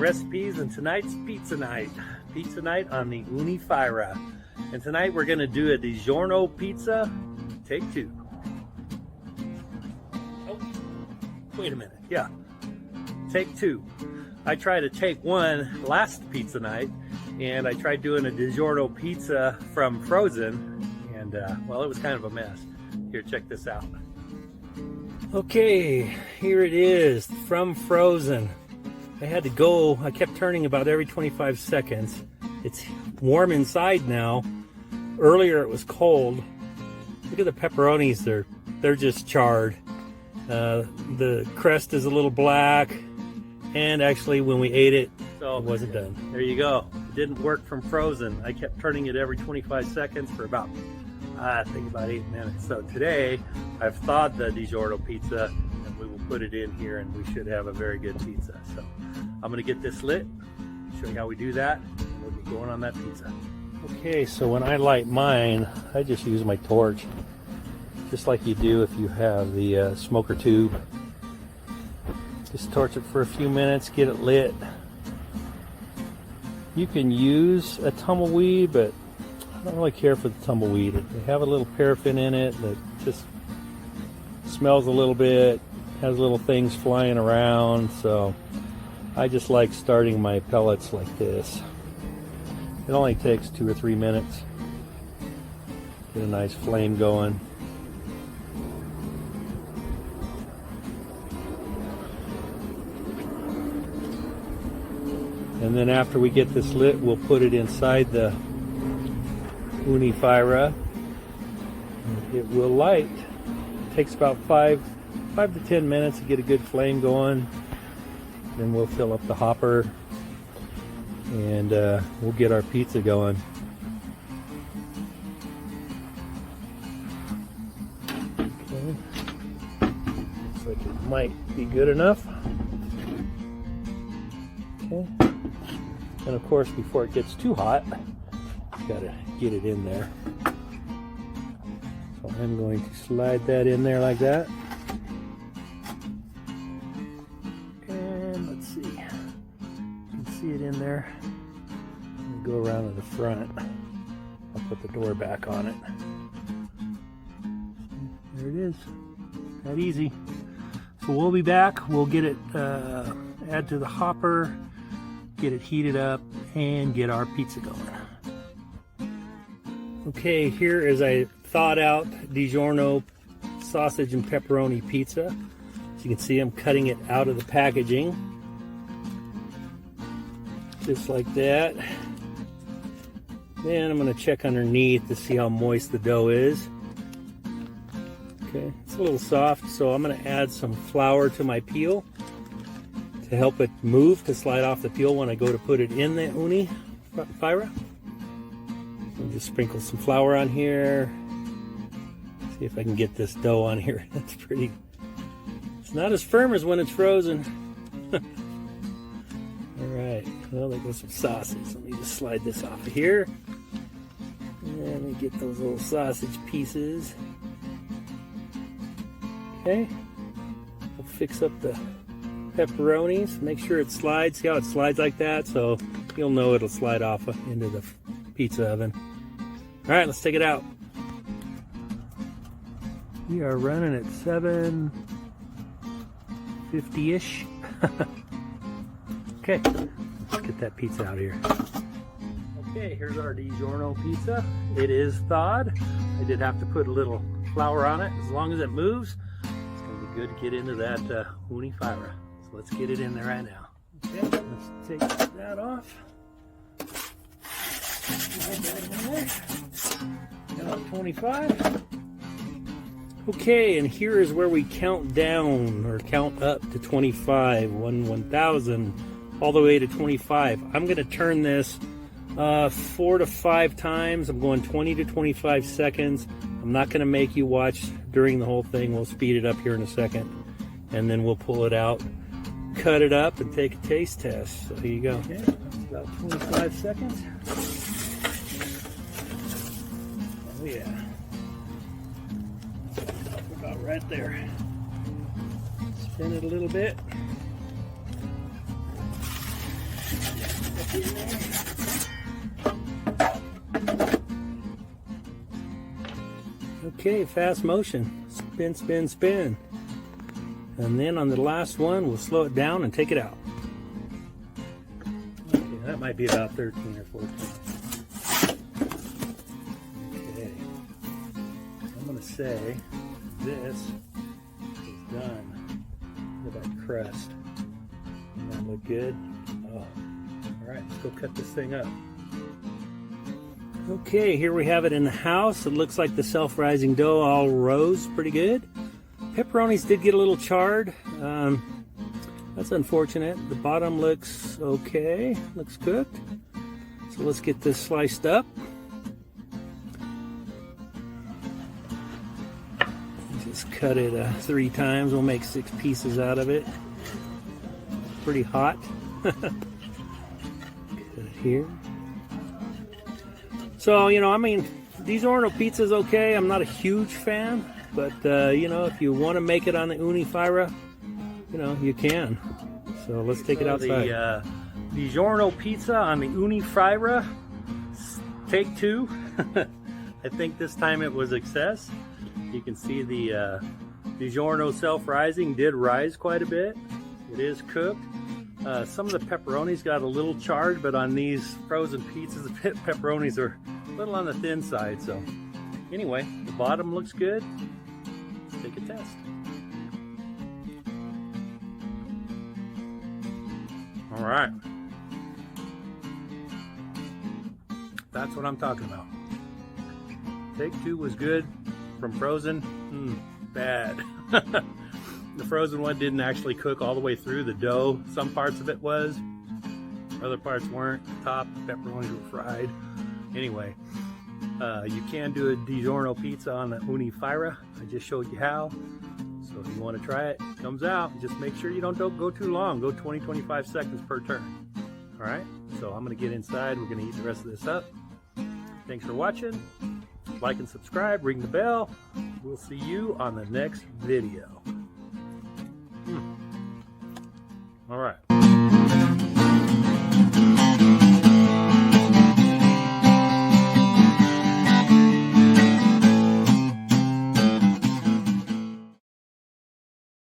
Recipes, and tonight's pizza night. Pizza night on the Ooni Fyra. And tonight we're gonna do a Digiorno pizza, take two. Oh, wait a minute, yeah. Take two. I tried to take one last pizza night, and I tried doing a Digiorno pizza from frozen, and well, it was kind of a mess. Here, check this out. Okay, here it is, from frozen. I had to go, I kept turning about every 25 seconds. It's warm inside now. Earlier it was cold. Look at the pepperonis, they're just charred. The crust is a little black, and actually when we ate it, it wasn't done. There you go. It didn't work from frozen. I kept turning it every 25 seconds for about, I think about 8 minutes. So today, I've thawed the Digiorno pizza, and we will put it in here, and we should have a very good pizza. So I'm gonna get this lit, show you how we do that, and we'll get going on that pizza. Okay, so when I light mine, I just use my torch, just like you do if you have the smoker tube. Just torch it for a few minutes, get it lit. You can use a tumbleweed, but I don't really care for the tumbleweed. They have a little paraffin in it that just smells a little bit, has little things flying around, so I just like starting my pellets like this. It only takes 2 or 3 minutes. Get a nice flame going. And then after we get this lit, we'll put it inside the Ooni Fyra. It will light. It takes about 5 to 10 minutes to get a good flame going. Then we'll fill up the hopper, and we'll get our pizza going. Okay. Looks like it might be good enough. Okay. And of course, before it gets too hot, you gotta get it in there. So I'm going to slide that in there like that. And let's see. You can see it in there. Go around to the front. I'll put the door back on it. There it is. That easy. So we'll be back. We'll get it, add to the hopper, get it heated up, and get our pizza going. Okay, here is a thawed out Digiorno sausage and pepperoni pizza. As you can see, I'm cutting it out of the packaging. Just like that. Then I'm going to check underneath to see how moist the dough is. Okay, it's a little soft, so I'm going to add some flour to my peel to help it move, to slide off the peel when I go to put it in the Ooni Fyra. Just sprinkle some flour on here. See if I can get this dough on here. That's pretty, it's not as firm as when it's frozen. Alright, well, there goes some sausage. Let me just slide this off of here. And let me get those little sausage pieces. Okay, we'll fix up the pepperonis. Make sure it slides. See how it slides like that? So you'll know it'll slide off into the pizza oven. Alright, let's take it out. We are running at 750-ish. Okay, let's get that pizza out of here. Okay, here's our Digiorno pizza. It is thawed. I did have to put a little flour on it. As long as it moves, it's going to be good to get into that Ooni Fyra. So let's get it in there right now. Okay, let's take that off. About 25. Okay, and here is where we count down, or count up to 25, 1,000, all the way to 25. I'm going to turn this 4 to 5 times. I'm going 20 to 25 seconds. I'm not going to make you watch during the whole thing. We'll speed it up here in a second, and then we'll pull it out, cut it up, and take a taste test. So here you go. Okay, about 25 seconds. Oh yeah. About right there. Spin it a little bit. Okay, fast motion. Spin, spin, spin. And then on the last one, we'll slow it down and take it out. Okay, that might be about 13 or 14. Okay. I'm going to say this is done. Look at that crust. Doesn't that look good? Oh. All right, let's go cut this thing up. Okay, here we have it in the house. It looks like the self-rising dough all rose pretty good. Pepperonis did get a little charred. That's unfortunate. The bottom looks okay, looks cooked. So let's get this sliced up. Just cut it 3 times. We'll make 6 pieces out of it. Pretty hot. Cut it here. So, you know, I mean, Digiorno pizza is okay. I'm not a huge fan, but, you know, if you want to make it on the Ooni Fyra, you know, you can. So let's take it outside. The Digiorno pizza on the Ooni Fyra, take 2. I think this time it was success. You can see the Digiorno self-rising did rise quite a bit. It is cooked. Some of the pepperonis got a little charred, but on these frozen pizzas, the pepperonis are a little on the thin side. So anyway, the bottom looks good. Let's take a test. All right. That's what I'm talking about. Take 2 was good. From frozen, bad. The frozen one didn't actually cook all the way through the dough. Some parts of it was, other parts weren't. The top pepperonis were fried. Anyway, you can do a Digiorno pizza on the Ooni Fyra. I just showed you how. So if you want to try it, it comes out. Just make sure you don't go too long. Go 20-25 seconds per turn. All right, so I'm going to get inside. We're going to eat the rest of this up. Thanks for watching. Like and subscribe, ring the bell. We'll see you on the next video. All right.